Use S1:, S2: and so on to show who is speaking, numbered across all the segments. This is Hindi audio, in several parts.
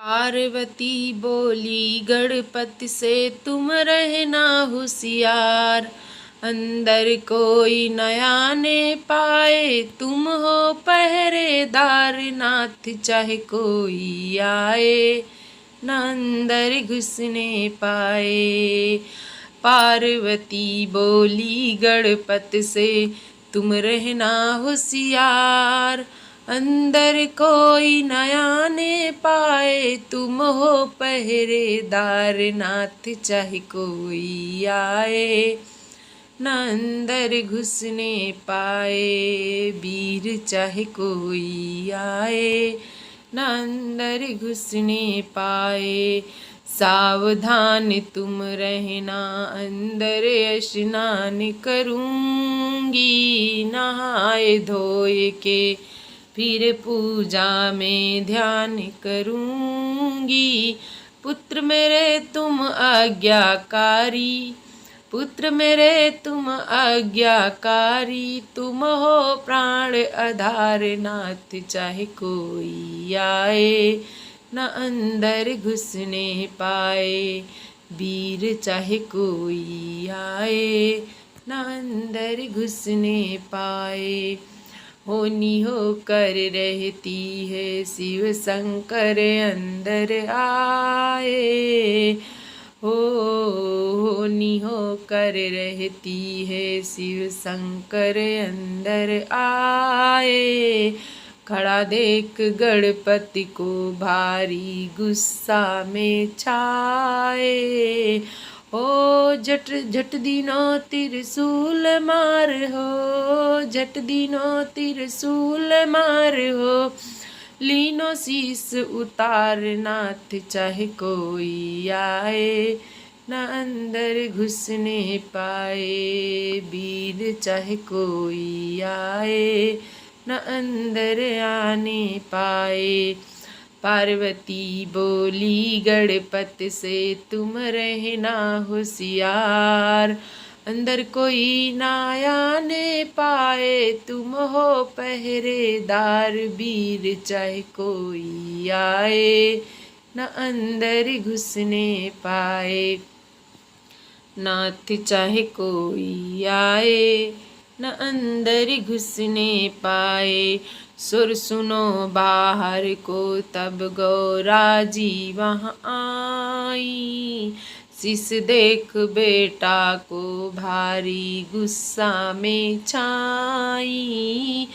S1: पार्वती बोली गणपति से तुम रहना होशियार, अंदर कोई नया ने पाए तुम हो पहरेदार, नाथ चाहे कोई आए न अंदर घुसने पाए। पार्वती बोली गणपति से तुम रहना होशियार, अंदर कोई नया ने पाए तुम हो पहरेदार, नाथ चाहे कोई आए न अंदर घुसने पाए, वीर चाहे कोई आए न अंदर घुसने पाए। सावधान तुम रहना अंदर स्नान करूँगी, नहाए धोए के फिर पूजा में ध्यान करूँगी। पुत्र मेरे तुम आज्ञाकारी, पुत्र मेरे तुम आज्ञाकारी, तुम हो प्राण आधार, नाथ चाहे कोई आए न अंदर घुसने पाए, वीर चाहे कोई आए न अंदर घुसने पाए। होनी होकर रहती है शिव शंकर अंदर आए, होनी होकर रहती है शिव शंकर अंदर आए। खड़ा देख गणपति को भारी गुस्सा में छाए, हो झट झट दिनो त्रिशूल मार हो, झट दिनो त्रिशूल मार हो, लीनो शीस उतार, नाथ चाहे कोई आए न अंदर घुसने पाए, वीर चाहे कोई आए न अंदर आने पाए। पार्वती बोली गणपति से तुम रहना होशियार, अंदर कोई ना आने पाए तुम हो पहरेदार, वीर चाहे कोई आए न अंदर घुसने पाए, नाथ चाहे कोई आए न अंदर घुसने पाए। सुर सुनो बाहर को तब गौरा जी वहाँ आई, शीश देख बेटा को भारी गुस्सा में छाई।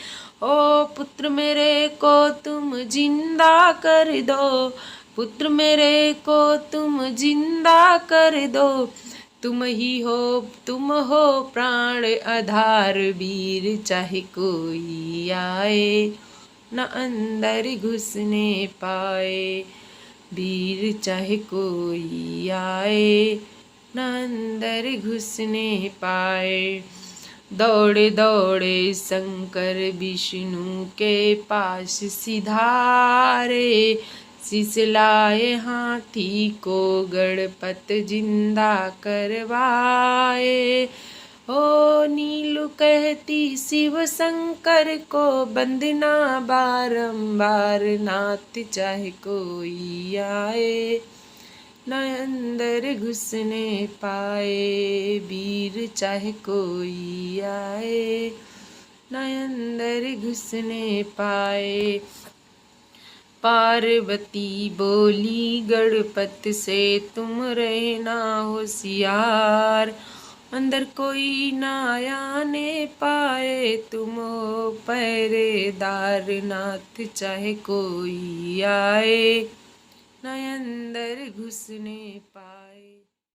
S1: ओ पुत्र मेरे को तुम जिंदा कर दो, पुत्र मेरे को तुम जिंदा कर दो, तुम ही हो तुम हो प्राण आधार, वीर चाहे कोई आए न अंदर घुसने पाए, वीर चाहे कोई आए न अंदर घुसने पाए। दौड़े दौड़े शंकर विष्णु के पास सिधारे, शीश लाए हाथी को गणपति जिंदा करवाए। ओ नीलू कहती शिव शंकर को वंदना बारंबार, नाथ चाहे कोई आए न अंदर घुसने पाए, वीर चाहे कोई आए न अंदर घुसने पाए। पार्वती बोली गणपति से तुम रहना होशियार, अंदर कोई ना आने पाए तुम हो पहरेदार, नाथ चाहे कोई आए न अंदर घुसने पाए।